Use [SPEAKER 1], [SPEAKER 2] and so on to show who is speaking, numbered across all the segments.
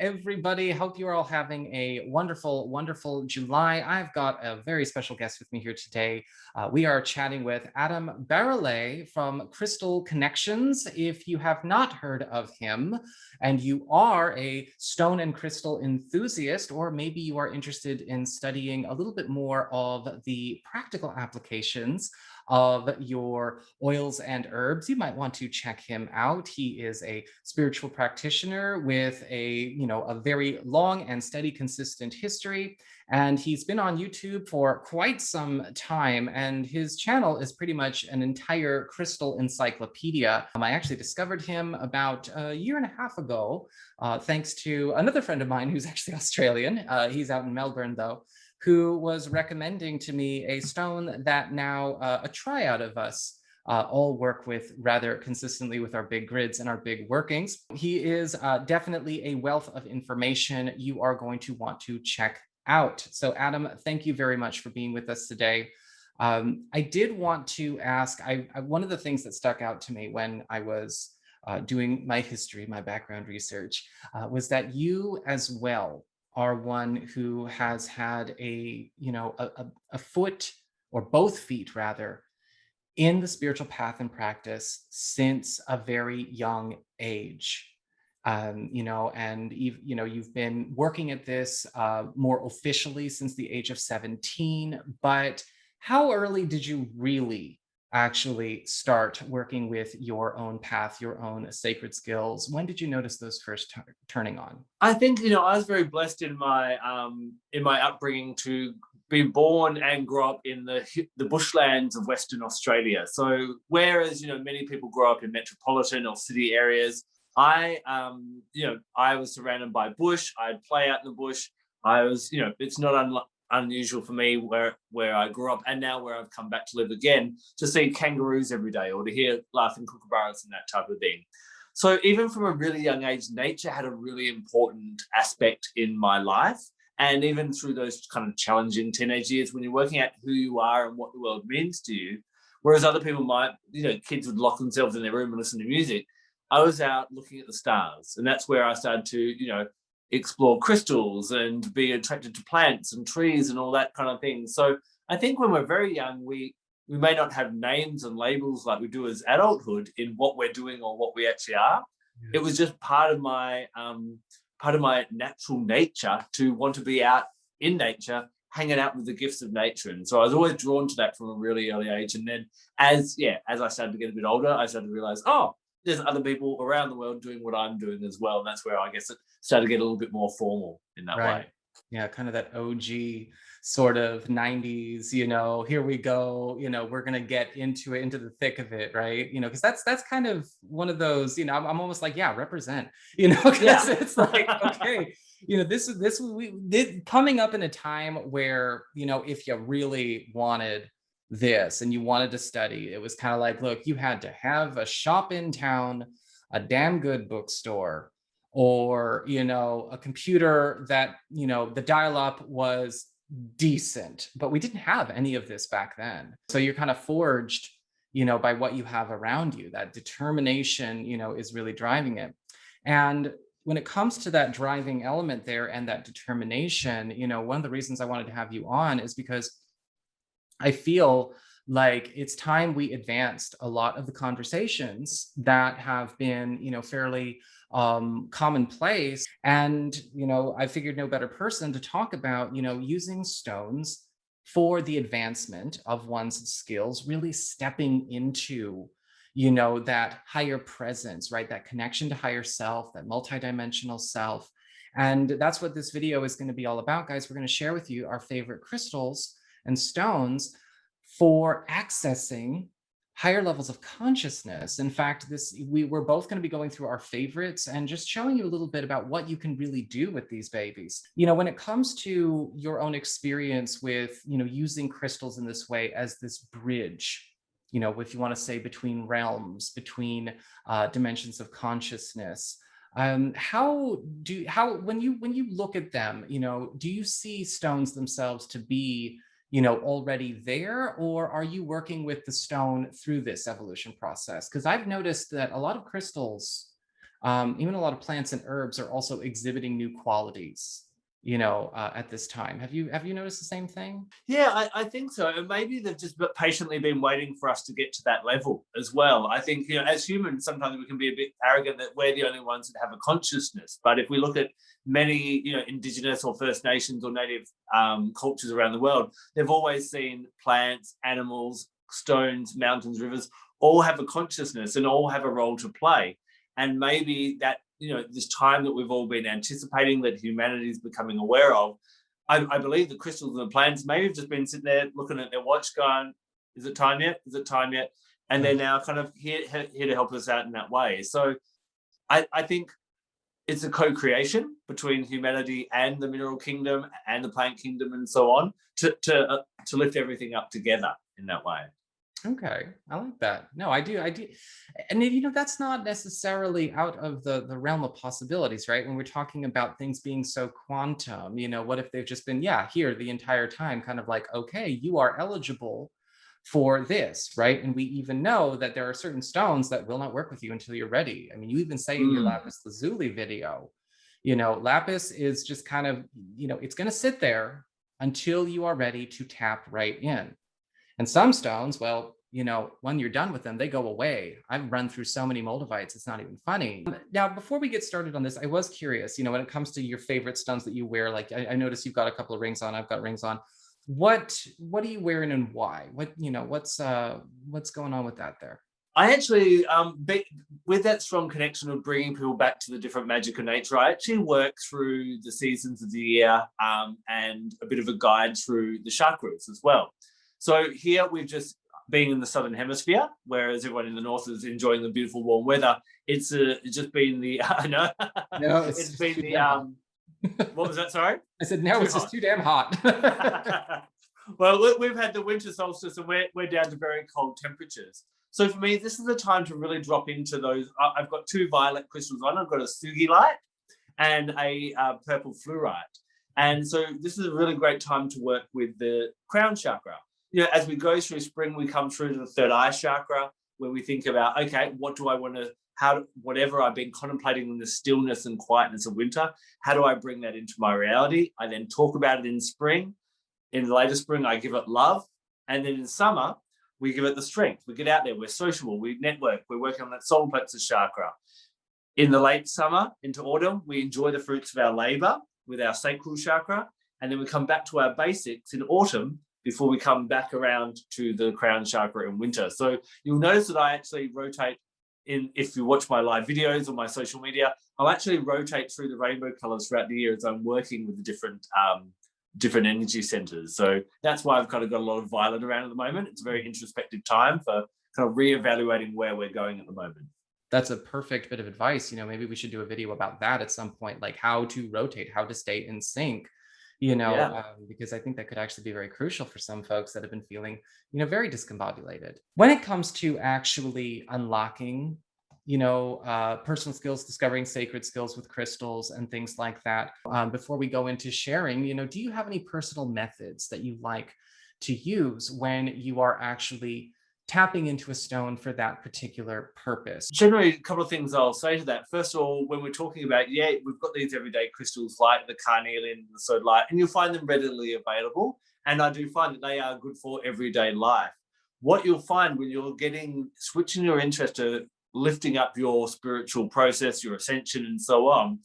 [SPEAKER 1] everybody. Hope you're all having a wonderful, wonderful July. I've got a very special guest with me here today. We are chatting with Adam Barralet from Crystal Connections. If you have not heard of him and you are a stone and crystal enthusiast, or maybe you are interested in studying a little bit more of the practical applications of your oils and herbs, you might want to check him out. He is a spiritual practitioner with a very long and steady, consistent history. And he's been on YouTube for quite some time. And his channel is pretty much an entire crystal encyclopedia. I actually discovered him about a year and a half ago, thanks to another friend of mine who's actually Australian. He's out in Melbourne, though, who was recommending to me a stone that now a triad of us all work with rather consistently with our big grids and our big workings. He is definitely a wealth of information you are going to want to check out. So Adam, thank you very much for being with us today. I did want to ask, one of the things that stuck out to me when I was doing my history, my background research, was that you as well are one who has had a foot, or both feet rather, in the spiritual path and practice since a very young age. You've been working at this more officially since the age of 17, but how early did you really actually start working with your own path, your own sacred skills? When did you notice those first turning on?
[SPEAKER 2] I think, I was very blessed in my upbringing to be born and grow up in the bushlands of Western Australia. So whereas, many people grow up in metropolitan or city areas, I was surrounded by bush. I'd play out in the bush. It's not unusual for me where I grew up and now where I've come back to live again, to see kangaroos every day or to hear laughing kookaburras and that type of thing. So even from a really young age, nature had a really important aspect in my life. And even through those kind of challenging teenage years, when you're working out who you are and what the world means to you, whereas other people might, kids would lock themselves in their room and listen to music, I was out looking at the stars. And that's where I started to, explore crystals and be attracted to plants and trees and all that kind of thing. So I think when we're very young, we may not have names and labels like we do as adulthood in what we're doing or what we actually are. Yes. It was just part of my natural nature to want to be out in nature, hanging out with the gifts of nature. And so I was always drawn to that from a really early age. And then as I started to get a bit older, I started to realize, there's other people around the world doing what I'm doing as well. And that's where I guess it started to get a little bit more formal in that way.
[SPEAKER 1] Yeah, kind of that OG sort of 90s, here we go, we're going to get into the thick of it, right? Because that's kind of one of those, I'm almost like, yeah, represent, because it's like, okay, we did coming up in a time where, if you really wanted this and you wanted to study, it was kind of like, look, you had to have a shop in town, a damn good bookstore, or a computer that the dial-up was decent, but we didn't have any of this back then. So you're kind of forged by what you have around you. That determination is really driving it. And when it comes to that driving element there and that determination, one of the reasons I wanted to have you on is because I feel like it's time we advanced a lot of the conversations that have been, fairly commonplace. And, I figured no better person to talk about, using stones for the advancement of one's skills, really stepping into, that higher presence, right? That connection to higher self, that multidimensional self. And that's what this video is going to be all about, guys. We're going to share with you our favorite crystals and stones for accessing higher levels of consciousness. In fact, we're both going to be going through our favorites and just showing you a little bit about what you can really do with these babies. When it comes to your own experience with, using crystals in this way as this bridge, if you want to say between realms, between dimensions of consciousness, when you look at them, do you see stones themselves to be already there, or are you working with the stone through this evolution process? Because I've noticed that a lot of crystals Even a lot of plants and herbs are also exhibiting new qualities, at this time. Have you noticed the same thing?
[SPEAKER 2] Yeah, I think so. And maybe they've just patiently been waiting for us to get to that level as well. I think, as humans, sometimes we can be a bit arrogant that we're the only ones that have a consciousness. But if we look at many, indigenous or First Nations or native cultures around the world, they've always seen plants, animals, stones, mountains, rivers, all have a consciousness and all have a role to play. And maybe that, this time that we've all been anticipating, that humanity is becoming aware of, I believe the crystals and the plants maybe have just been sitting there looking at their watch going, is it time yet? Is it time yet? And they're now kind of here to help us out in that way. So I think it's a co-creation between humanity and the mineral kingdom and the plant kingdom and so on to lift everything up together in that way.
[SPEAKER 1] Okay, I like that. No, I do. And that's not necessarily out of the realm of possibilities, right? When we're talking about things being so quantum, what if they've just been, yeah, here the entire time, kind of like, okay, you are eligible for this, right? And we even know that there are certain stones that will not work with you until you're ready. I mean, you even say in your lapis lazuli video, lapis is just kind of, it's going to sit there until you are ready to tap right in. And some stones, well, when you're done with them, they go away. I've run through so many Moldavites, it's not even funny. Now, before we get started on this, I was curious, when it comes to your favorite stones that you wear, like I noticed you've got a couple of rings on, I've got rings on. What are you wearing and why? What's going on with that there?
[SPEAKER 2] I actually, with that strong connection of bringing people back to the different magic of nature, I actually work through the seasons of the year and a bit of a guide through the chakras as well. So here we've just been in the southern hemisphere, whereas everyone in the north is enjoying the beautiful warm weather. It's just been the I know
[SPEAKER 1] No,
[SPEAKER 2] it's been the what was that? Sorry,
[SPEAKER 1] I said no, it's just too damn hot.
[SPEAKER 2] Well, we've had the winter solstice and we're down to very cold temperatures. So for me, this is the time to really drop into those. I've got two violet crystals on. I've got a sugilite and a purple fluorite. And so this is a really great time to work with the crown chakra. As we go through spring, we come through to the third eye chakra, where we think about, okay, what do I want to, whatever I've been contemplating in the stillness and quietness of winter, how do I bring that into my reality? I then talk about it in spring. In later spring, I give it love. And then in summer, we give it the strength. We get out there, we're sociable, we network, we're working on that solar plexus chakra. In the late summer into autumn, we enjoy the fruits of our labor with our sacral chakra. And then we come back to our basics in autumn before we come back around to the crown chakra in winter. So you'll notice that I actually rotate if you watch my live videos or my social media, I'll actually rotate through the rainbow colors throughout the year as I'm working with the different energy centers. So that's why I've kind of got a lot of violet around at the moment. It's a very introspective time for kind of reevaluating where we're going at the moment.
[SPEAKER 1] That's a perfect bit of advice. Maybe we should do a video about that at some point, like how to rotate, how to stay in sync, because I think that could actually be very crucial for some folks that have been feeling, very discombobulated. When it comes to actually unlocking, personal skills, discovering sacred skills with crystals and things like that, before we go into sharing, do you have any personal methods that you like to use when you are actually tapping into a stone for that particular purpose?
[SPEAKER 2] Generally, a couple of things I'll say to that. First of all, when we're talking about, we've got these everyday crystals like the carnelian and the sodalite, and you'll find them readily available. And I do find that they are good for everyday life. What you'll find when you're switching your interest to lifting up your spiritual process, your ascension, and so on,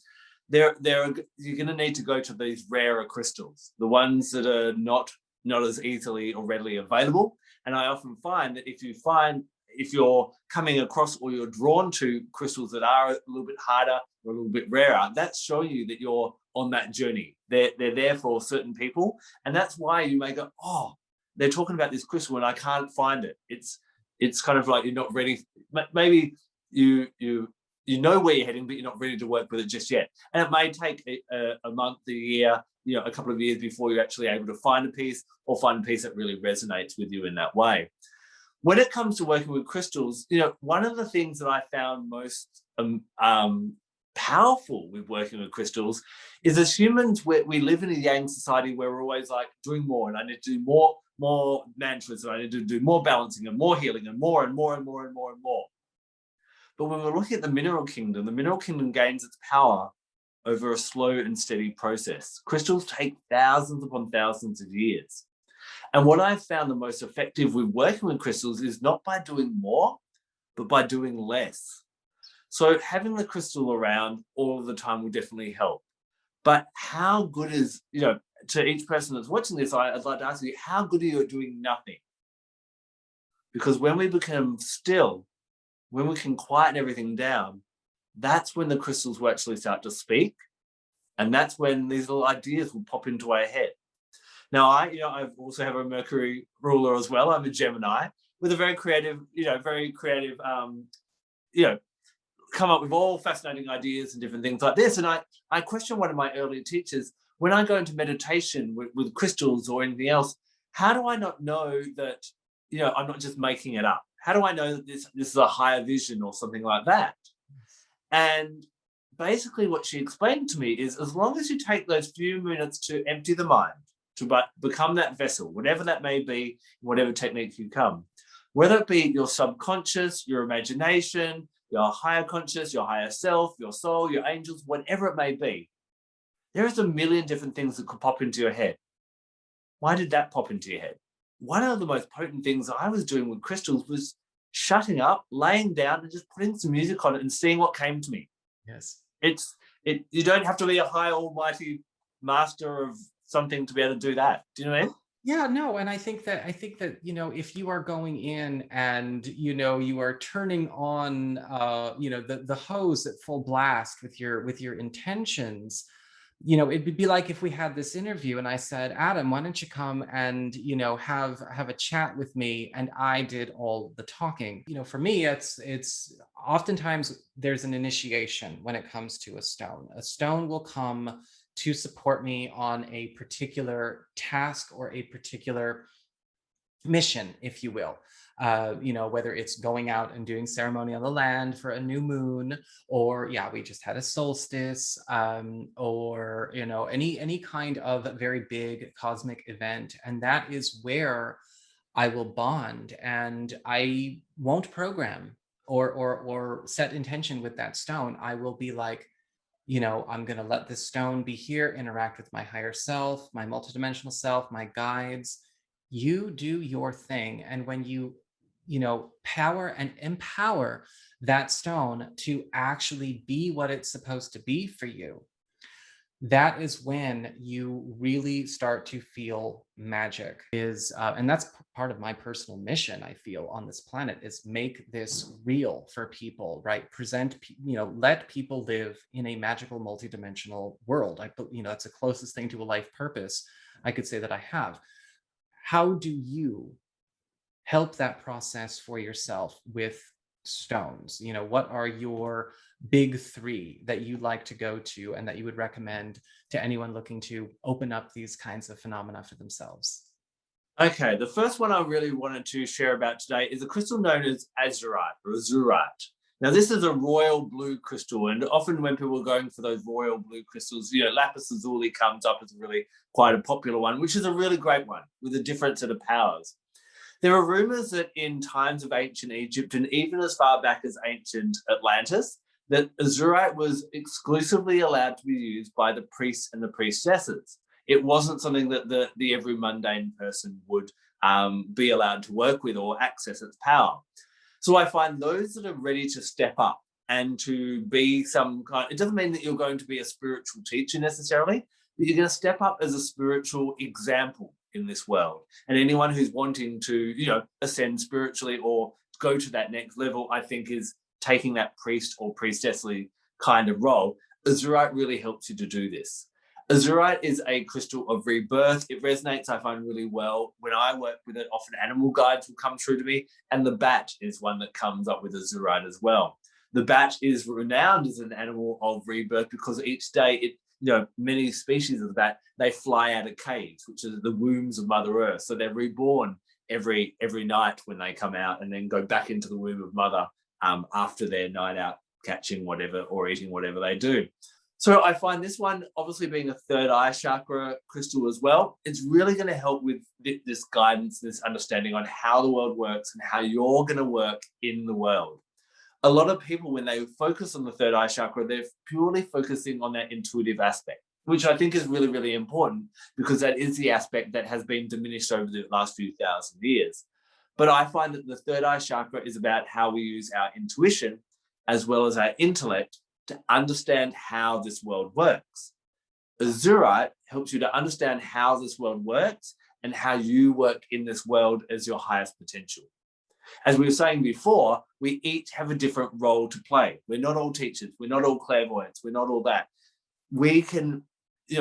[SPEAKER 2] you're going to need to go to these rarer crystals, the ones that are not as easily or readily available. And I often find that if you're coming across or you're drawn to crystals that are a little bit harder or a little bit rarer, that's showing you that you're on that journey. They're there for certain people. And that's why you may go, oh, they're talking about this crystal and I can't find it. It's kind of like you're not ready. Maybe you know where you're heading, but you're not ready to work with it just yet. And it may take a month, a year, a couple of years before you're actually able to find a piece or find a piece that really resonates with you in that way. When it comes to working with crystals, one of the things that I found most powerful with working with crystals is, as humans, we live in a yang society where we're always like doing more, and I need to do more mantras, and I need to do more balancing and more healing and more and more and more and more and more. But when we're looking at the mineral kingdom gains its power over a slow and steady process. Crystals take thousands upon thousands of years. And what I've found the most effective with working with crystals is not by doing more, but by doing less. So having the crystal around all of the time will definitely help. But how good is, to each person that's watching this, I'd like to ask you, how good are you at doing nothing? Because when we become still, when we can quieten everything down, that's when the crystals will actually start to speak. And that's when these little ideas will pop into our head. Now, I also have a Mercury ruler as well. I'm a Gemini with a very creative, come up with all fascinating ideas and different things like this. And I question one of my earlier teachers, when I go into meditation with crystals or anything else, how do I not know that, I'm not just making it up? How do I know that this is a higher vision or something like that? And basically what she explained to me is, as long as you take those few minutes to empty the mind, to become that vessel, whatever that may be, whatever technique you come, whether it be your subconscious, your imagination, your higher conscious, your higher self, your soul, your angels, whatever it may be, there is a million different things that could pop into your head. Why did that pop into your head? One of the most potent things I was doing with crystals was shutting up, laying down, and just putting some music on it and seeing what came to me.
[SPEAKER 1] Yes.
[SPEAKER 2] You don't have to be a high almighty master of something to be able to do that. Do you know what I mean?
[SPEAKER 1] Yeah, no, and I think that if you are going in and you are turning on the hose at full blast with your intentions, it would be like if we had this interview and I said, Adam, why don't you come and have a chat with me, and I did all the talking. For me, it's oftentimes there's an initiation when it comes to a stone. A stone will come to support me on a particular task or a particular mission, if you will. Whether it's going out and doing ceremony on the land for a new moon, or we just had a solstice, or any kind of very big cosmic event. And that is where I will bond, and I won't program or set intention with that stone. I will be like, I'm going to let this stone be here, interact with my higher self, my multidimensional self, my guides. You do your thing. And when you power and empower that stone to actually be what it's supposed to be for you, that is when you really start to feel magic. And that's part of my personal mission, I feel, on this planet, is make this real for people, right? Let people live in a magical multidimensional world. That's the closest thing to a life purpose I could say that I have. How do you help that process for yourself with stones? What are your big three that you'd like to go to and that you would recommend to anyone looking to open up these kinds of phenomena for themselves?
[SPEAKER 2] Okay, the first one I really wanted to share about today is a crystal known as Azurite or Azurite. Now, this is a royal blue crystal, and often when people are going for those royal blue crystals, lapis lazuli comes up as really quite a popular one, which is a really great one with a different set of powers. There are rumors that in times of ancient Egypt, and even as far back as ancient Atlantis, that Azurite was exclusively allowed to be used by the priests and the priestesses. It wasn't something that the every mundane person would be allowed to work with or access its power. So I find those that are ready to step up and to be some kind, it doesn't mean that you're going to be a spiritual teacher necessarily, but you're going to step up as a spiritual example in this world. And anyone who's wanting to, ascend spiritually or go to that next level, I think is taking that priest or priestessly kind of role. Azurite really helps you to do this. Azurite is a crystal of rebirth. It resonates, I find, really well. When I work with it, often animal guides will come through to me, and the bat is one that comes up with Azurite as well. The bat is renowned as an animal of rebirth because each day many species of that, they fly out of caves, which are the wombs of Mother Earth. So they're reborn every night when they come out, and then go back into the womb of Mother after their night out catching whatever or eating whatever they do. So I find this one, obviously being a third eye chakra crystal as well, it's really going to help with this guidance, this understanding on how the world works and how you're going to work in the world. a lot of people, when they focus on the third eye chakra, they're purely focusing on that intuitive aspect, which I think is really, really important, because that is the aspect that has been diminished over the last few thousand years. But I find that the third eye chakra is about how we use our intuition as well as our intellect to understand how this world works. Azurite helps you to understand how this world works and how you work in this world as your highest potential. As we were saying before, we each have a different role to play. We're not all teachers. We're not all clairvoyants. We're not all that. We can,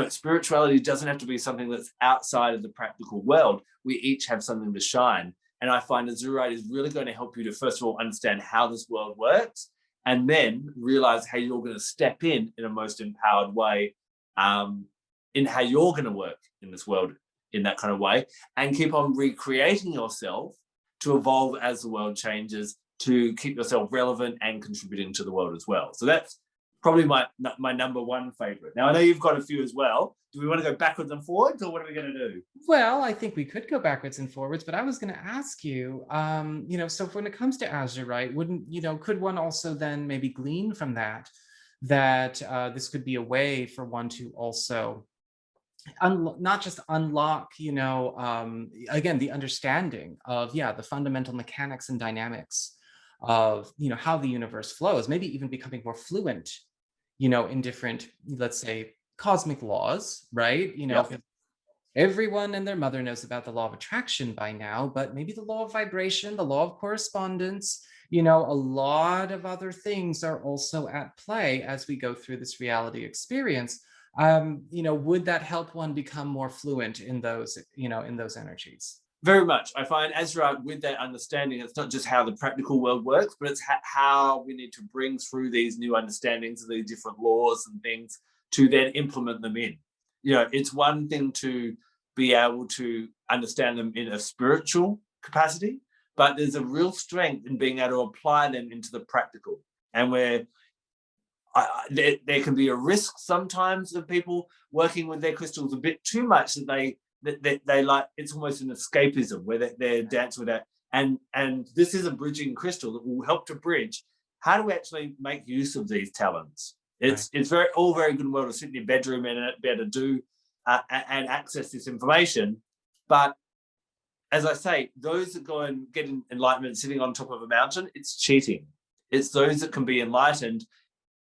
[SPEAKER 2] spirituality doesn't have to be something that's outside of the practical world. We each have something to shine. And I find Azurite is really going to help you to, first of all, understand how this world works, and then realize how you're going to step in a most empowered way, in how you're going to work in this world in that kind of way, and keep on recreating yourself to evolve as the world changes, to keep yourself relevant and contributing to the world as well. So that's probably my number one favorite. Now, I know you've got a few as well. Do we want to go backwards and forwards, or what are we going to do?
[SPEAKER 1] Well, I think we could go backwards and forwards, but I was going to ask you, so when it comes to Azurite, could one also then maybe glean from that this could be a way for one to also not just unlock, again, the understanding of, the fundamental mechanics and dynamics of, how the universe flows, maybe even becoming more fluent, in different, let's say, cosmic laws, right?
[SPEAKER 2] Yep.
[SPEAKER 1] Everyone and their mother knows about the law of attraction by now, but maybe the law of vibration, the law of correspondence, a lot of other things are also at play as we go through this reality experience. Would that help one become more fluent in those, in those energies?
[SPEAKER 2] Very much. I find Azurite, with that understanding, it's not just how the practical world works, but it's how we need to bring through these new understandings of these different laws and things to then implement them in. It's one thing to be able to understand them in a spiritual capacity, but there's a real strength in being able to apply them into the practical. And where there can be a risk sometimes of people working with their crystals a bit too much, that they like, it's almost an escapism where they're dancing with that. And this is a bridging crystal that will help to bridge. How do we actually make use of these talents? It's all very good and well to sit in your bedroom and be able to do and access this information. But as I say, those that go and get enlightenment sitting on top of a mountain, it's cheating. It's those that can be enlightened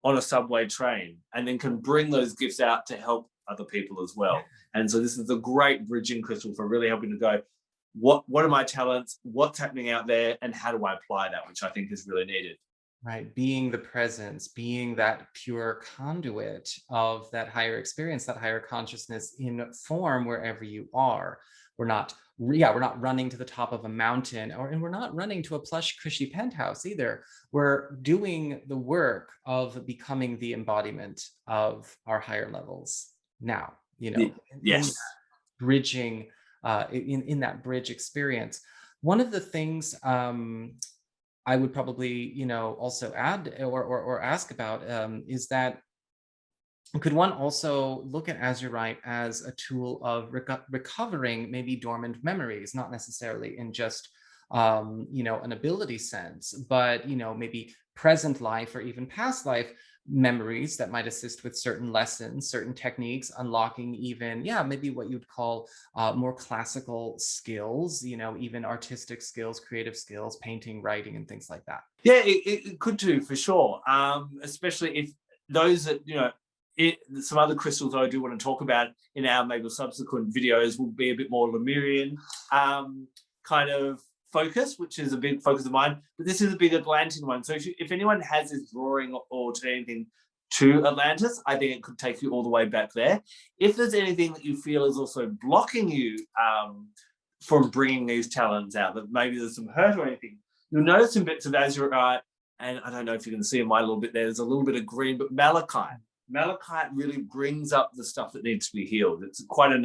[SPEAKER 2] on a subway train and then can bring those gifts out to help other people as well. And so this is a great bridging crystal for really helping to go, what are my talents, what's happening out there, and how do I apply that, which I think is really needed.
[SPEAKER 1] Right, being the presence, being that pure conduit of that higher experience, that higher consciousness in form wherever you are. We're not running to the top of a mountain, and we're not running to a plush, cushy penthouse either. We're doing the work of becoming the embodiment of our higher levels now.
[SPEAKER 2] Yes,
[SPEAKER 1] bridging, in that bridge experience. One of the things I would probably, also add or ask about is that could one also look at Azurite as a tool of recovering maybe dormant memories, not necessarily in just, an ability sense, but, maybe present life or even past life memories that might assist with certain lessons, certain techniques, unlocking even, maybe what you'd call more classical skills, even artistic skills, creative skills, painting, writing, and things like that.
[SPEAKER 2] Yeah, it could do for sure. Especially if those that, some other crystals I do want to talk about in our maybe subsequent videos will be a bit more Lemurian kind of focus, which is a big focus of mine, but this is a big Atlantean one. So if anyone has this drawing or to anything to Atlantis, I think it could take you all the way back there. If there's anything that you feel is also blocking you from bringing these talents out, that maybe there's some hurt or anything, you'll notice some bits of Azurite, and I don't know if you can see in my little bit there, there's a little bit of green, but malachite really brings up the stuff that needs to be healed. It's quite an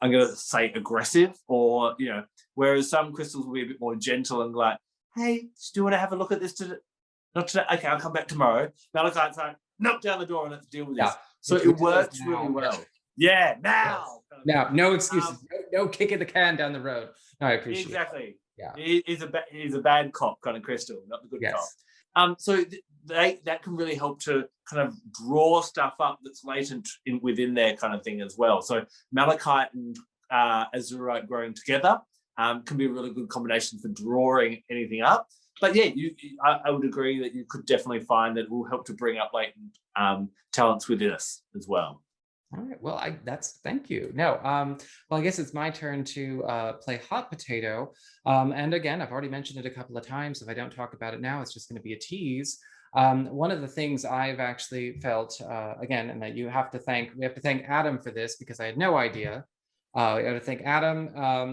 [SPEAKER 2] I'm going to say aggressive, or, whereas some crystals will be a bit more gentle and like, hey, do you want to have a look at this today? Not today. Okay, I'll come back tomorrow. Malachite's like, knock down the door and let's deal with this. So it works really well. Yeah, now.
[SPEAKER 1] Now, no excuses. No kicking the can down the road. No, I appreciate
[SPEAKER 2] exactly.
[SPEAKER 1] it. Yeah.
[SPEAKER 2] He's a bad cop kind of crystal, not the good cop.
[SPEAKER 1] Yes.
[SPEAKER 2] So that can really help to kind of draw stuff up that's latent within there, kind of thing as well. So malachite and azurite growing together can be a really good combination for drawing anything up. But yeah, I would agree that you could definitely find that it will help to bring up latent talents within us as well.
[SPEAKER 1] All right. Well, thank you. No, well, I guess it's my turn to play hot potato. And again, I've already mentioned it a couple of times. If I don't talk about it now, it's just going to be a tease. One of the things I've actually felt again, and that we have to thank Adam for this because I had no idea. I got to thank Adam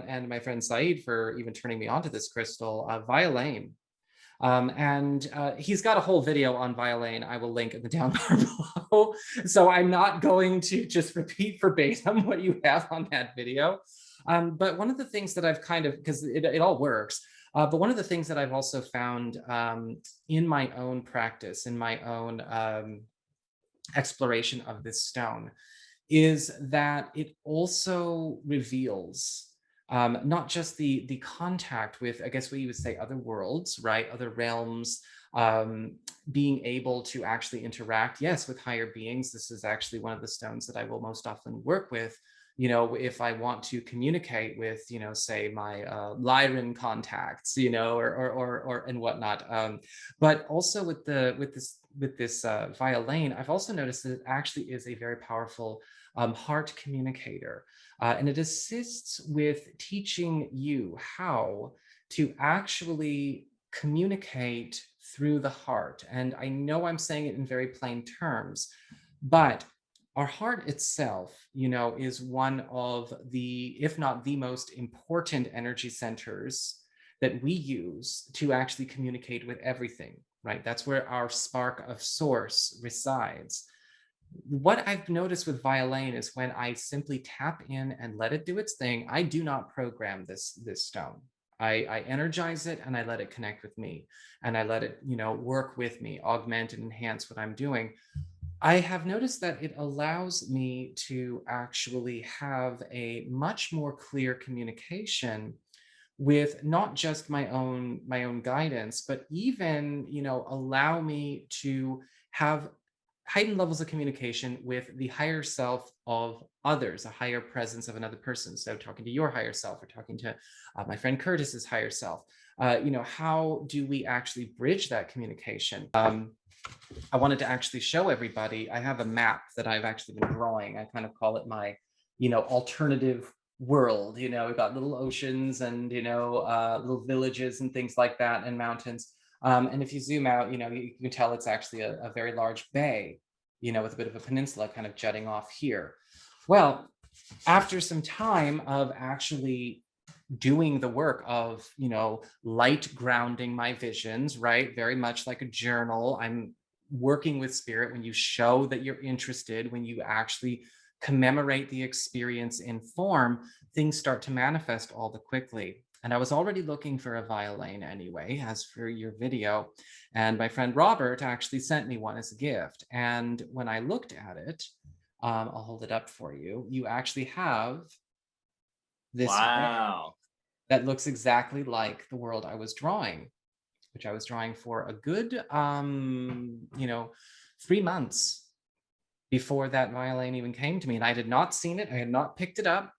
[SPEAKER 1] and my friend Saeed for even turning me onto this crystal, Violin. And he's got a whole video on Violin. I will link in the down bar below. So I'm not going to just repeat verbatim what you have on that video. But one of the things that I've kind of, because it all works, but one of the things that I've also found in my own practice, in my own exploration of this stone, is that it also reveals not just the contact with, I guess what you would say, other worlds, right? Other realms, being able to actually interact, yes, with higher beings. This is actually one of the stones that I will most often work with, you know, if I want to communicate with, you know, say my Lyran contacts, you know, or and whatnot. But also with this Violin, I've also noticed that it actually is a very powerful heart communicator. And it assists with teaching you how to actually communicate through the heart. And I know I'm saying it in very plain terms, but our heart itself, you know, is one of the, if not the most important energy centers that we use to actually communicate with everything, right? That's where our spark of source resides. What I've noticed with Violin is when I simply tap in and let it do its thing, I do not program this stone. I energize it and I let it connect with me, and I let it, you know, work with me, augment and enhance what I'm doing. I have noticed that it allows me to actually have a much more clear communication with not just my own guidance, but even, you know, allow me to have heightened levels of communication with the higher self of others, a higher presence of another person. So talking to your higher self, or talking to my friend Curtis's higher self. You know, how do we actually bridge that communication? I wanted to actually show everybody, I have a map that I've actually been drawing. I kind of call it my, you know, alternative world. You know, we've got little oceans and, you know, little villages and things like that, and mountains. And if you zoom out, you know, you can tell it's actually a very large bay, you know, with a bit of a peninsula kind of jutting off here. Well, after some time of actually doing the work of, you know, light grounding my visions, right? Very much like a journal. I'm working with spirit. When you show that you're interested, when you actually commemorate the experience in form, things start to manifest all the quickly. And I was already looking for a Violin anyway, as for your video. And my friend Robert actually sent me one as a gift. And when I looked at it, I'll hold it up for you. You actually have this
[SPEAKER 2] Wow.
[SPEAKER 1] that looks exactly like the world I was drawing, which I was drawing for a good, you know, 3 months before that Violin even came to me. And I had not seen it. I had not picked it up.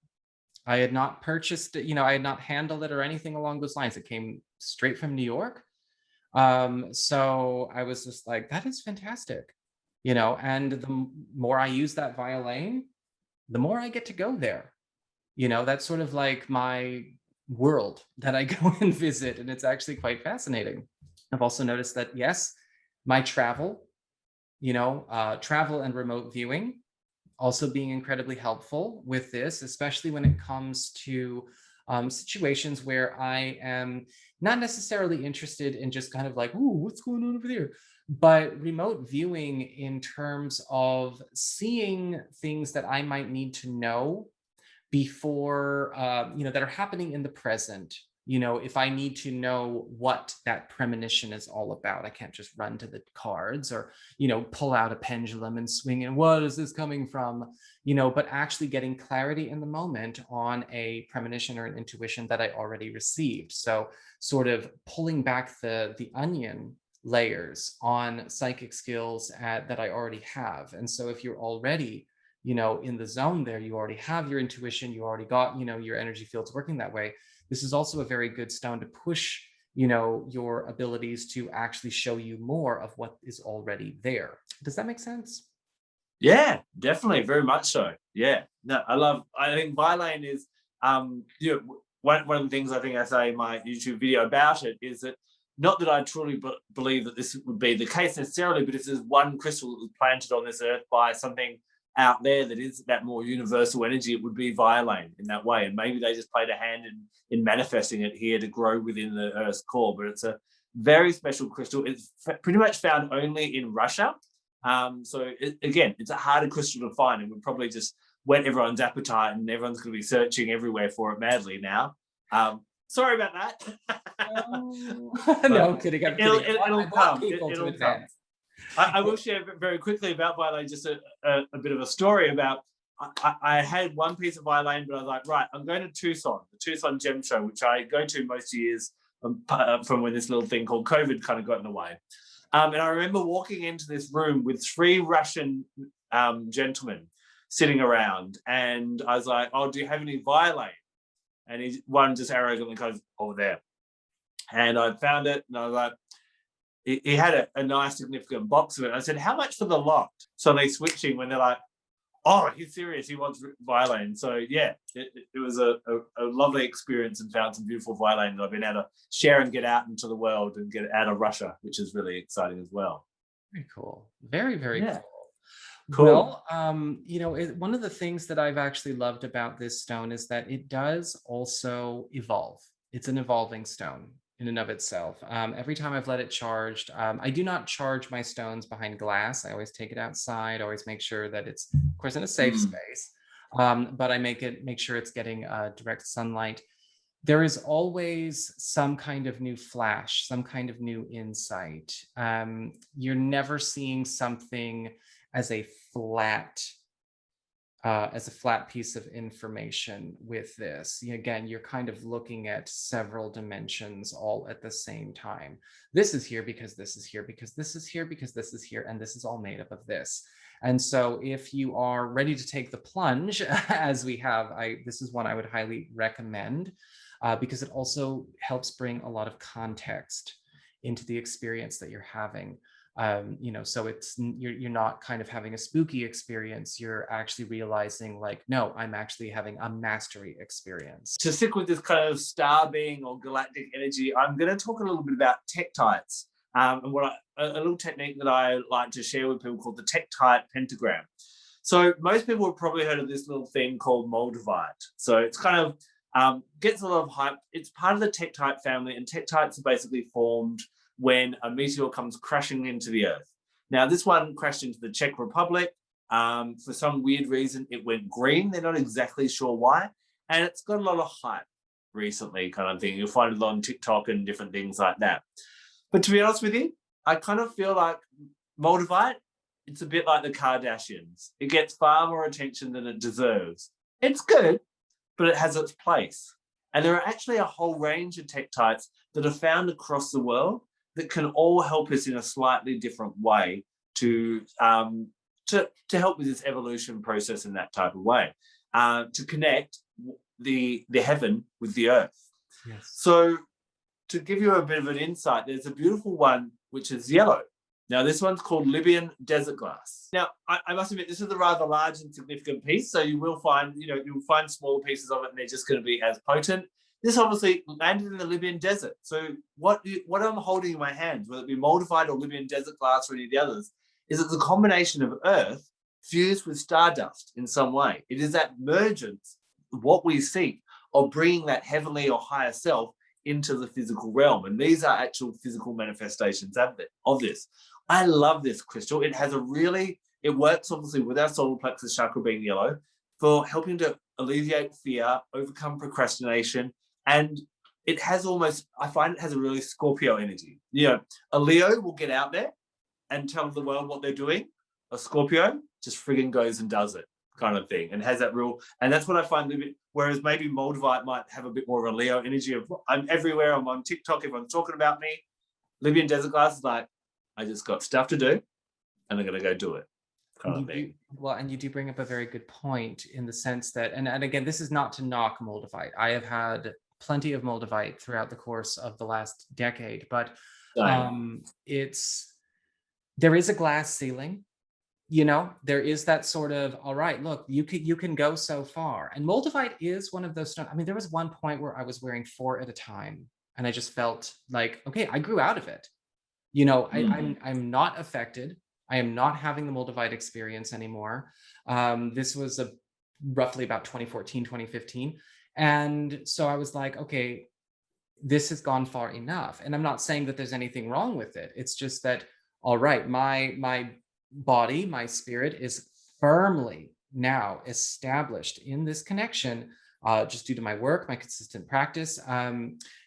[SPEAKER 1] I had not purchased it. You know, I had not handled it or anything along those lines. It came straight from New York. So I was just like, that is fantastic. You know, and the more I use that Violin, the more I get to go there. You know, that's sort of like my world that I go and visit, and it's actually quite fascinating. I've also noticed that, yes, my travel, you know, travel and remote viewing also being incredibly helpful with this, especially when it comes to situations where I am not necessarily interested in just kind of like, ooh, what's going on over there? But remote viewing in terms of seeing things that I might need to know before, you know, that are happening in the present, You know, if I need to know what that premonition is all about, I can't just run to the cards or, you know, pull out a pendulum and swing it. What is this coming from? You know, but actually getting clarity in the moment on a premonition or an intuition that I already received. So sort of pulling back the onion layers on psychic skills that I already have. And so if you're already, you know, in the zone there, you already have your intuition, you already got, you know, your energy fields working that way. This is also a very good stone to push, you know, your abilities to actually show you more of what is already there. Does that make sense?
[SPEAKER 2] Yeah, definitely, very much so. Yeah. No, I think Violin is you know, one of the things I think I say in my YouTube video about it is that not that I truly believe that this would be the case necessarily, but if there's one crystal that was planted on this earth by something out there that is that more universal energy, it would be Violin in that way. And maybe they just played a hand in manifesting it here to grow within the Earth's core. But it's a very special crystal. It's pretty much found only in Russia. So again, it's a harder crystal to find, and we'll probably just whet everyone's appetite, and everyone's going to be searching everywhere for it madly now. Sorry about that.
[SPEAKER 1] No, no, I'm kidding. I'm kidding.
[SPEAKER 2] It'll
[SPEAKER 1] I want
[SPEAKER 2] come.
[SPEAKER 1] people to
[SPEAKER 2] It'll come.
[SPEAKER 1] advance.
[SPEAKER 2] I will share very quickly about Violin, just a bit of a story about. I had one piece of Violin, but I was like, right, I'm going to Tucson, the Tucson Gem Show, which I go to most years from when this little thing called COVID kind of got in the way. And I remember walking into this room with 3 Russian gentlemen sitting around, and I was like, "Oh, do you have any Violin?" And one just arrogantly goes, "Over there." And I found it, and I was like, he had a nice significant box of it. I said, "How much for the lot?" So they switching when they're like, "Oh, he's serious. He wants Violin." So yeah, it was a lovely experience, and found some beautiful Violin that I've been able to share and get out into the world and get out of Russia, which is really exciting as well.
[SPEAKER 1] Very cool. Very, very
[SPEAKER 2] Yeah,
[SPEAKER 1] cool.
[SPEAKER 2] cool.
[SPEAKER 1] Well, you know, one of the things that I've actually loved about this stone is that it does also evolve. It's an evolving stone in and of itself. Every time I've let it charged, I do not charge my stones behind glass. I always take it outside, always make sure that it's, of course, in a safe
[SPEAKER 2] Mm.
[SPEAKER 1] space. But I make sure it's getting direct sunlight. There is always some kind of new flash, some kind of new insight. You're never seeing something as a flat piece of information with this. Again, you're kind of looking at several dimensions all at the same time. This is here because this is here because this is here because this is here, and this is all made up of this. And so if you are ready to take the plunge, as we have, this is one I would highly recommend because it also helps bring a lot of context into the experience that you're having. You know, so you're not kind of having a spooky experience. You're actually realizing like, no, I'm actually having a mastery experience.
[SPEAKER 2] To stick with this kind of star being or galactic energy, I'm going to talk a little bit about tektites and a little technique that I like to share with people called the tektite pentagram. So most people have probably heard of this little thing called Moldavite. So it's kind of gets a lot of hype. It's part of the tektite family, and tektites are basically formed when a meteor comes crashing into the Earth. Now, this one crashed into the Czech Republic. For some weird reason, it went green. They're not exactly sure why. And it's got a lot of hype recently, kind of thing. You'll find it on TikTok and different things like that. But to be honest with you, I kind of feel like Moldavite, it's a bit like the Kardashians. It gets far more attention than it deserves. It's good, but it has its place. And there are actually a whole range of tektites that are found across the world that can all help us in a slightly different way to help with this evolution process in that type of way, to connect the heaven with the earth.
[SPEAKER 1] Yes.
[SPEAKER 2] So to give you a bit of an insight, there's a beautiful one which is yellow. Now, this one's called Libyan desert glass. Now, I must admit, this is a rather large and significant piece, so you will find, you'll find smaller pieces of it, and they're just going to be as potent. This obviously landed in the Libyan desert. So what I'm holding in my hands, whether it be Moldavite or Libyan desert glass or any of the others, is it's a combination of earth fused with stardust in some way. It is that mergence, what we seek, of bringing that heavenly or higher self into the physical realm. And these are actual physical manifestations of this. I love this crystal. It works obviously with our solar plexus chakra being yellow for helping to alleviate fear, overcome procrastination, and it has almost, I find it has a really Scorpio energy. You know, a Leo will get out there and tell the world what they're doing. A Scorpio just friggin' goes and does it, kind of thing, and has that real. And that's what I find a bit. Whereas maybe Moldavite might have a bit more of a Leo energy of, I'm everywhere. I'm on TikTok. Everyone's talking about me. Libyan Desert Glass is like, I just got stuff to do, and I'm gonna go do it, kind of thing.
[SPEAKER 1] Well, and you do bring up a very good point in the sense that, and again, this is not to knock Moldavite. I have had plenty of Moldavite throughout the course of the last decade, but there is a glass ceiling. You know, there is that sort of, all right, look, you can go so far. And Moldavite is one of those stones. I mean, there was one point where I was wearing 4 at a time, and I just felt like, okay, I grew out of it. You know, I'm not affected. I am not having the Moldavite experience anymore. This was roughly about 2014, 2015. And so I was like, okay, this has gone far enough. And I'm not saying that there's anything wrong with it. It's just that, all right, my body, my spirit is firmly now established in this connection, just due to my work, my consistent practice.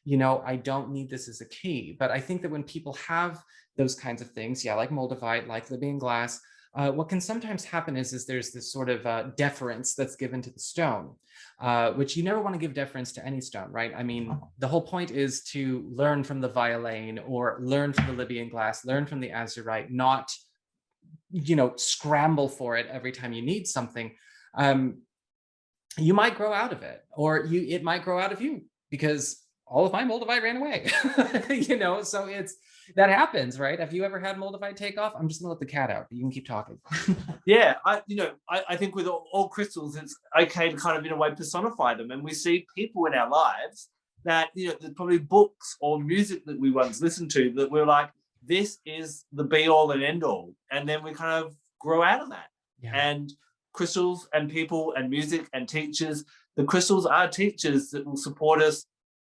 [SPEAKER 1] You know, I don't need this as a key. But I think that when people have those kinds of things, yeah, like Moldavite, like Libyan glass, what can sometimes happen is there's this sort of deference that's given to the stone, which you never want to give deference to any stone, right? I mean, the whole point is to learn from the Violin or learn from the Libyan glass, learn from the Azurite, not, you know, scramble for it every time you need something. You might grow out of it, or it might grow out of you, because all of my Moldavite ran away. You know, so that happens, right? Have you ever had Moldavite take off? I'm just gonna let the cat out, but you can keep talking.
[SPEAKER 2] Yeah, I think with all crystals, it's okay to kind of in a way personify them, and we see people in our lives that, you know, there's probably books or music that we once listened to that we're like, this is the be all and end all, and then we kind of grow out of that.
[SPEAKER 1] Yeah.
[SPEAKER 2] And crystals and people and music and teachers, the crystals are teachers that will support us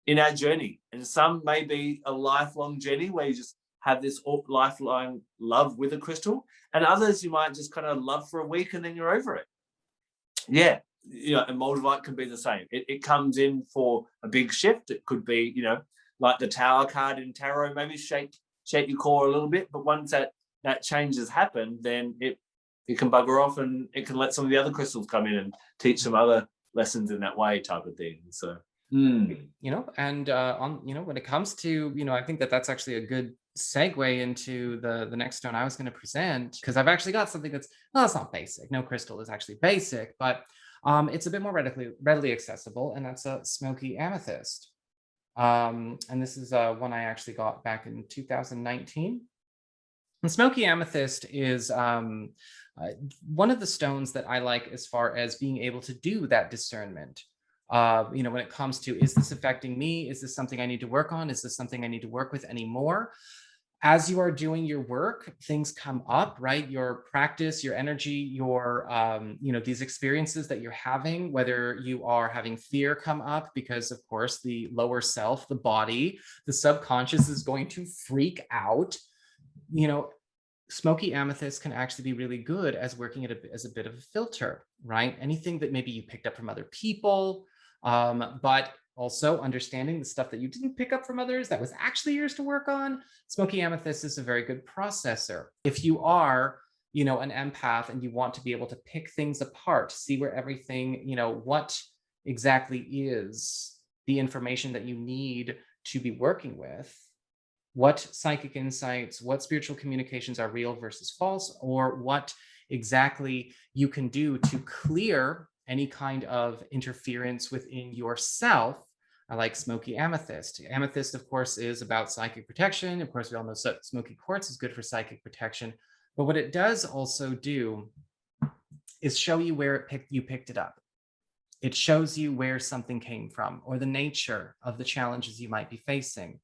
[SPEAKER 2] in our journey. And some may be a lifelong journey where you just have this lifelong love with a crystal, and others you might just kind of love for a week and then you're over it. Yeah, you know, and Moldavite can be the same. It comes in for a big shift. It could be, you know, like the Tower card in tarot, maybe shake your core a little bit, but once that change has happened, then it can bugger off, and it can let some of the other crystals come in and teach some other lessons in that way, type of thing. So
[SPEAKER 1] you know, and on, you know, when it comes to, you know, I think that that's actually a good segue into the next stone I was going to present, because I've actually got something that's, well, it's not basic. No crystal is actually basic, but it's a bit more readily accessible, and that's a Smoky Amethyst. And this is one I actually got back in 2019. And Smoky Amethyst is one of the stones that I like as far as being able to do that discernment. You know, when it comes to, is this affecting me? Is this something I need to work on? Is this something I need to work with anymore? As you are doing your work, things come up, right? Your practice, your energy, your, you know, these experiences that you're having, whether you are having fear come up, because of course, the lower self, the body, the subconscious is going to freak out. You know, Smoky Amethyst can actually be really good as working as a bit of a filter, right? Anything that maybe you picked up from other people, but also understanding the stuff that you didn't pick up from others that was actually yours to work on. Smoky Amethyst is a very good processor. If you are, you know, an empath and you want to be able to pick things apart, see where everything, you know, what exactly is the information that you need to be working with, what psychic insights, what spiritual communications are real versus false, or what exactly you can do to clear any kind of interference within yourself. I like Smoky Amethyst. Amethyst, of course, is about psychic protection. Of course, we all know Smoky Quartz is good for psychic protection. But what it does also do is show you where you picked it up. It shows you where something came from, or the nature of the challenges you might be facing,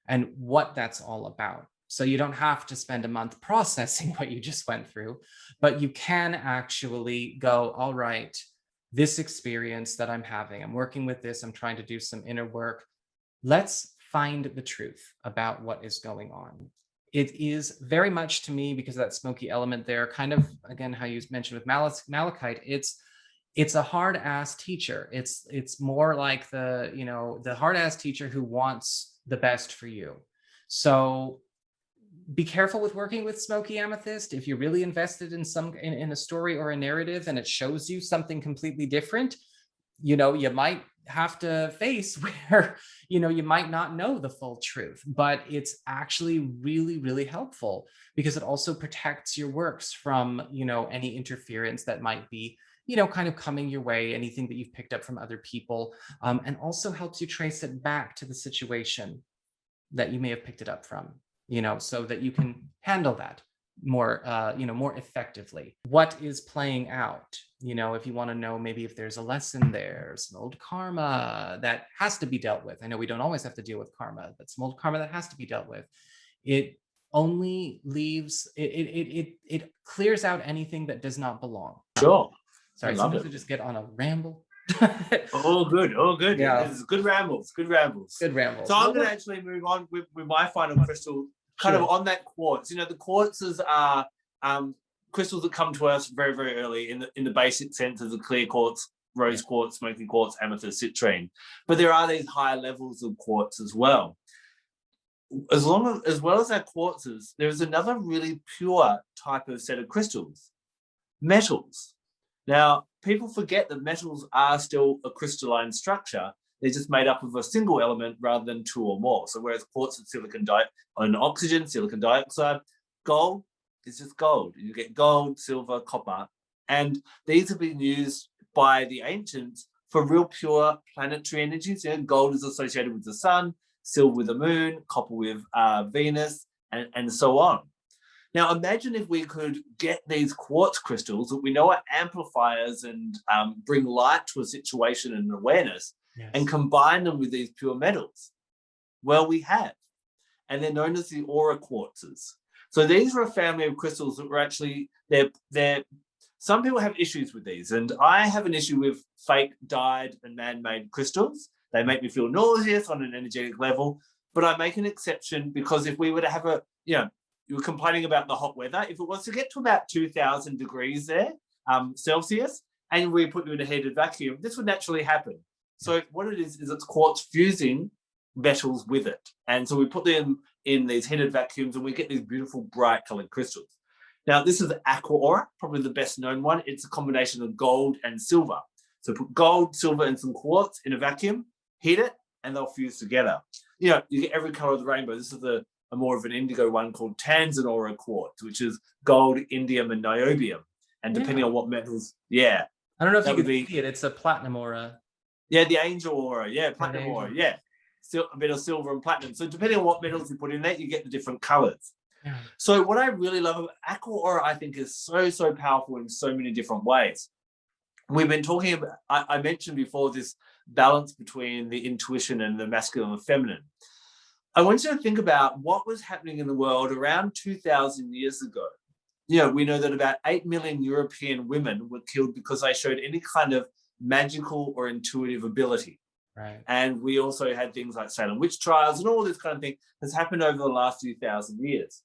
[SPEAKER 1] and what that's all about. So you don't have to spend a month processing what you just went through, but you can actually go, all right, this experience that I'm having, I'm working with this, I'm trying to do some inner work. Let's find the truth about what is going on. It is very much, to me, because of that smoky element there, kind of, again, how you mentioned with malachite, it's a hard ass teacher. It's more like the, you know, the hard ass teacher who wants the best for you. So be careful with working with Smoky Amethyst. If you're really invested in in a story or a narrative and it shows you something completely different, you know, you might have to face where, you know, you might not know the full truth, but it's actually really, really helpful because it also protects your works from, you know, any interference that might be, you know, kind of coming your way, anything that you've picked up from other people, and also helps you trace it back to the situation that you may have picked it up from, you know, so that you can handle that more, you know, more effectively. What is playing out? You know, if you want to know maybe if there's a lesson there, some old karma that has to be dealt with. I know we don't always have to deal with karma, but some old karma that has to be dealt with. It only leaves, it clears out anything that does not belong.
[SPEAKER 2] Sure.
[SPEAKER 1] Sorry, sometimes we just get on a ramble.
[SPEAKER 2] All good, all good.
[SPEAKER 1] Yeah.
[SPEAKER 2] This is good rambles, good rambles.
[SPEAKER 1] Good rambles.
[SPEAKER 2] So I'm going to actually move on with my final crystal, kind of on that quartz. You know, the quartzes are crystals that come to us very, very early in the basic sense of the clear quartz, rose quartz, smoky quartz, amethyst, citrine. But there are these higher levels of quartz as well. As well as our quartzes, there is another really pure type of set of crystals, metals. Now, people forget that metals are still a crystalline structure. They're just made up of a single element rather than two or more. So whereas quartz and oxygen, silicon dioxide, gold is just gold. You get gold, silver, copper. And these have been used by the ancients for real pure planetary energies. You know, gold is associated with the sun, silver with the moon, copper with Venus, and so on. Now, imagine if we could get these quartz crystals that we know are amplifiers and bring light to a situation and awareness, and combine them with these pure metals. Well, we have. And they're known as the Aura quartzes. So these are a family of crystals that were actually, some people have issues with these. And I have an issue with fake dyed and man-made crystals. They make me feel nauseous on an energetic level. But I make an exception because if we were to have you were complaining about the hot weather. If it was to get to about 2,000 degrees there, Celsius, and we put you in a heated vacuum, this would naturally happen. So what it is it's quartz fusing metals with it. And so we put them in these heated vacuums and we get these beautiful bright colored crystals. Now, this is Aqua Aura, probably the best known one. It's a combination of gold and silver. So put gold, silver, and some quartz in a vacuum, heat it, and they'll fuse together. You know, you get every color of the rainbow. This is a more of an indigo one called Tanzan Aura quartz, which is gold, indium, and niobium. And depending on what metals, I
[SPEAKER 1] don't know if you can see it. It's a platinum aura.
[SPEAKER 2] Yeah, the angel aura. Yeah, platinum aura. Yeah. Still a bit of silver and platinum. So depending on what metals you put in there, you get the different colors. Yeah. So what I really love about Aqua Aura, I think, is so, so powerful in so many different ways. We've been talking about, I mentioned before, this balance between the intuition and the masculine and feminine. I want you to think about what was happening in the world around 2,000 years ago. You know, we know that about 8 million European women were killed because they showed any kind of magical or intuitive ability.
[SPEAKER 1] Right.
[SPEAKER 2] And we also had things like Salem witch trials and all this kind of thing has happened over the last 2,000 years.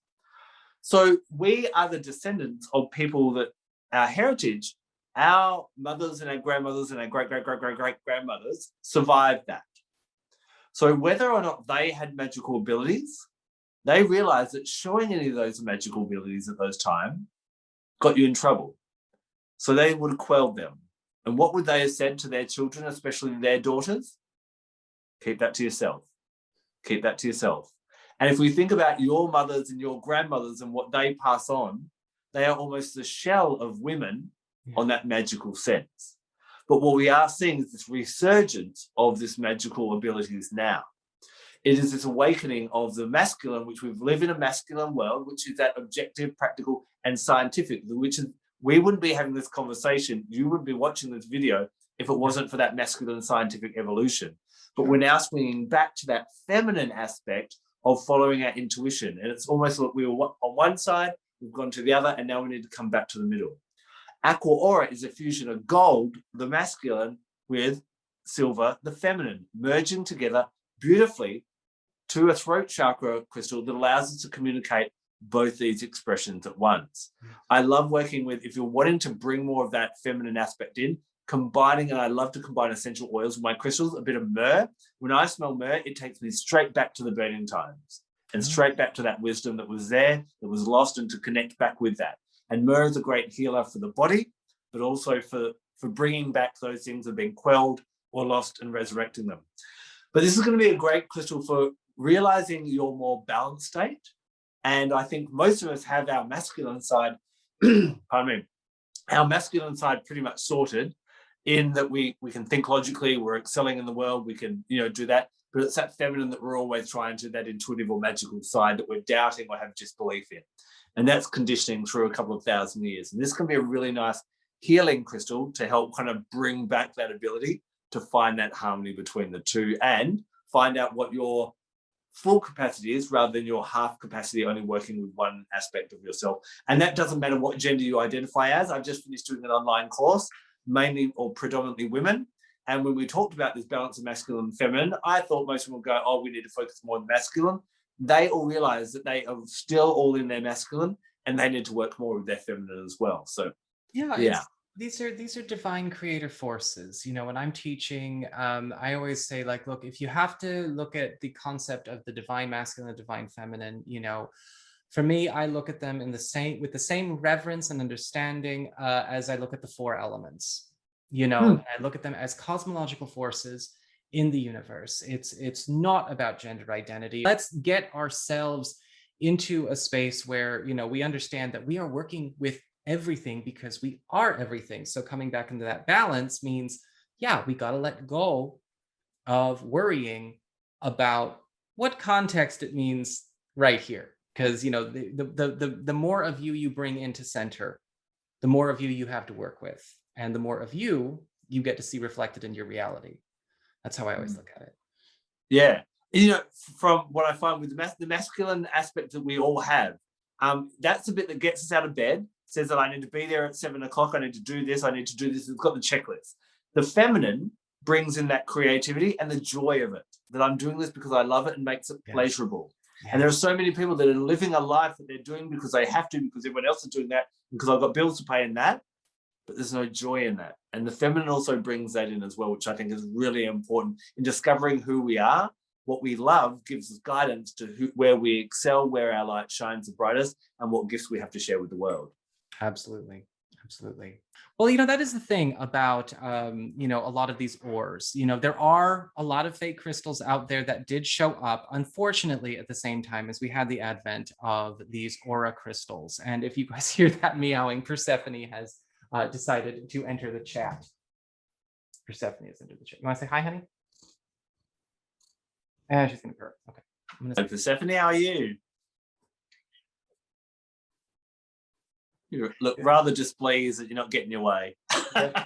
[SPEAKER 2] So we are the descendants of people that our heritage, our mothers and our grandmothers and our great-great-great-great-great-grandmothers survived that. So whether or not they had magical abilities, they realized that showing any of those magical abilities at those times got you in trouble. So they would have quelled them. And what would they have said to their children, especially their daughters? Keep that to yourself. Keep that to yourself. And if we think about your mothers and your grandmothers and what they pass on, they are almost the shell of women on that magical sense. But what we are seeing is this resurgence of this magical abilities now. It is this awakening of the masculine, which we live in a masculine world, which is that objective, practical, and scientific, which is, we wouldn't be having this conversation, you wouldn't be watching this video if it wasn't for that masculine scientific evolution. But we're now swinging back to that feminine aspect of following our intuition. And it's almost like we were on one side, we've gone to the other, and now we need to come back to the middle. Aqua Aura is a fusion of gold, the masculine, with silver, the feminine, merging together beautifully to a throat chakra crystal that allows us to communicate both these expressions at once. I love working with, if you're wanting to bring more of that feminine aspect in, combining, and I love to combine essential oils with my crystals, a bit of myrrh. When I smell myrrh, it takes me straight back to the burning times and straight back to that wisdom that was there, that was lost, and to connect back with that. And myrrh is a great healer for the body, but also for bringing back those things that have been quelled or lost and resurrecting them. But this is going to be a great crystal for realizing your more balanced state. And I think most of us have our masculine side, pardon me, our masculine side pretty much sorted, in that we can think logically, we're excelling in the world, we can, do that. But it's that feminine that we're always trying to, that intuitive or magical side that we're doubting or have disbelief in. And that's conditioning through a couple of thousand years. And this can be a really nice healing crystal to help kind of bring back that ability to find that harmony between the two and find out what your full capacity is, rather than your half capacity only working with one aspect of yourself. And that doesn't matter what gender you identify as. I've just finished doing an online course, mainly or predominantly women. And when we talked about this balance of masculine and feminine, I thought most women would go, oh, we need to focus more on masculine. They all realize that they are still all in their masculine and they need to work more with their feminine as well. So yeah.
[SPEAKER 1] These are divine creator forces. When I'm teaching, I always say, like, look, if you have to look at the concept of the divine masculine and the divine feminine, for me, I look at them with the same reverence and understanding as I look at the four elements. I look at them as cosmological forces in the universe. It's not about gender identity. Let's get ourselves into a space where we understand that we are working with everything because we are everything. So coming back into that balance means, we got to let go of worrying about what context it means right here. Because the more of you bring into center, the more of you have to work with, and the more of you get to see reflected in your reality. That's how I always look at it.
[SPEAKER 2] Yeah. From what I find with the masculine aspect that we all have, that's the bit that gets us out of bed, says that I need to be there at 7 o'clock, I need to do this, It's got the checklist. The feminine brings in that creativity and the joy of it, that I'm doing this because I love it and makes it pleasurable. Yes. And there are so many people that are living a life that they're doing because they have to, because everyone else is doing that, because I've got bills to pay in that, but there's no joy in that. And the feminine also brings that in as well, which I think is really important in discovering who we are. What we love gives us guidance to where we excel, where our light shines the brightest, and what gifts we have to share with the world.
[SPEAKER 1] Absolutely. Well, that is the thing about, a lot of these ores. There are a lot of fake crystals out there that did show up, unfortunately, at the same time as we had the advent of these aura crystals. And if you guys hear that meowing, Persephone has decided to enter the chat. Persephone has entered the chat. You want to say hi, honey? She's going to purr. Okay.
[SPEAKER 2] Persephone, how are you? You look rather displeased that you're not getting your way.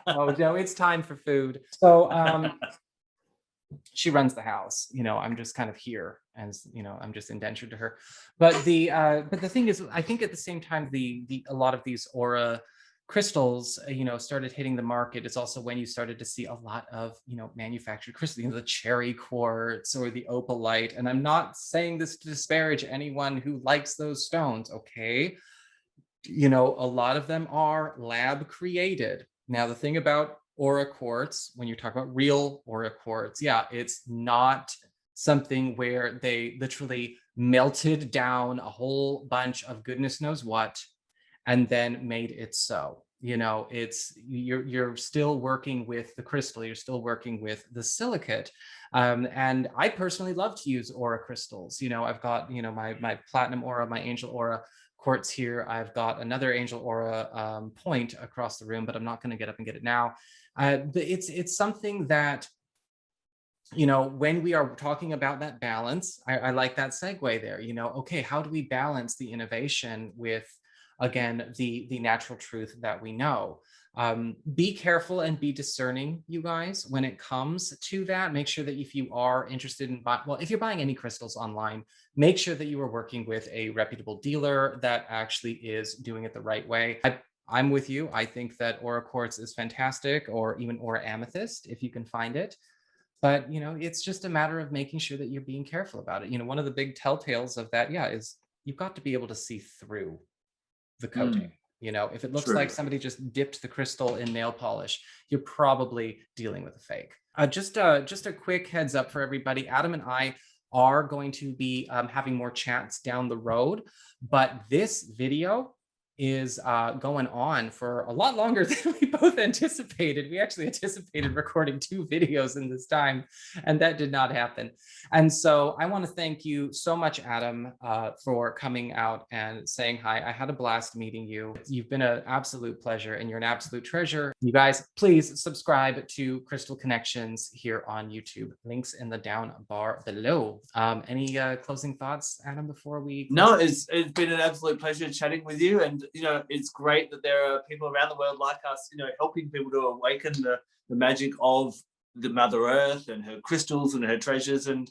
[SPEAKER 1] Oh, no, it's time for food. So she runs the house. I'm just kind of here, and I'm just indentured to her. But the thing is, I think at the same time, a lot of these aura crystals, started hitting the market. It's also when you started to see a lot of, manufactured crystals, the cherry quartz or the opalite. And I'm not saying this to disparage anyone who likes those stones, okay? A lot of them are lab created. Now, the thing about aura quartz, when you're talking about real aura quartz, it's not something where they literally melted down a whole bunch of goodness knows what and then made it so. It's you're still working with the crystal, you're still working with the silicate. And I personally love to use aura crystals. I've got, my platinum aura, my angel aura quartz here. I've got another angel aura point across the room, but I'm not going to get up and get it now. It's something that, when we are talking about that balance, I like that segue there. Okay, how do we balance the innovation with, again, the natural truth that we know? Be careful and be discerning, you guys, when it comes to that. Make sure that if you are interested in if you're buying any crystals online, make sure that you are working with a reputable dealer that actually is doing it the right way. I'm with you. I think that aura quartz is fantastic, or even aura amethyst if you can find it. But it's just a matter of making sure that you're being careful about it. One of the big telltales of that, is you've got to be able to see through the coating. You know, if it looks
[SPEAKER 2] True.
[SPEAKER 1] like somebody just dipped the crystal in nail polish, you're probably dealing with a fake. Just a quick heads up for everybody. Adam and I are going to be having more chats down the road, but this video is going on for a lot longer than we both anticipated. We actually anticipated recording 2 videos in this time, and that did not happen. And so I want to thank you so much, Adam, for coming out and saying hi. I had a blast meeting you. You've been an absolute pleasure, and you're an absolute treasure. You guys, please subscribe to Crystal Connections here on YouTube. Links in the down bar below. Any closing thoughts, Adam, before we close?
[SPEAKER 2] No, it's been an absolute pleasure chatting with you. And, you know, it's great that there are people around the world like us, you know, helping people to awaken the magic of the Mother Earth and her crystals and her treasures. And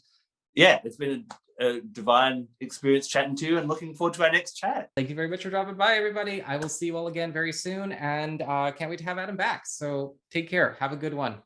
[SPEAKER 2] yeah, it's been a divine experience chatting to you, and looking forward to our next chat.
[SPEAKER 1] Thank you very much for dropping by, everybody. I will see you all again very soon, and can't wait to have Adam back. So take care. Have a good one.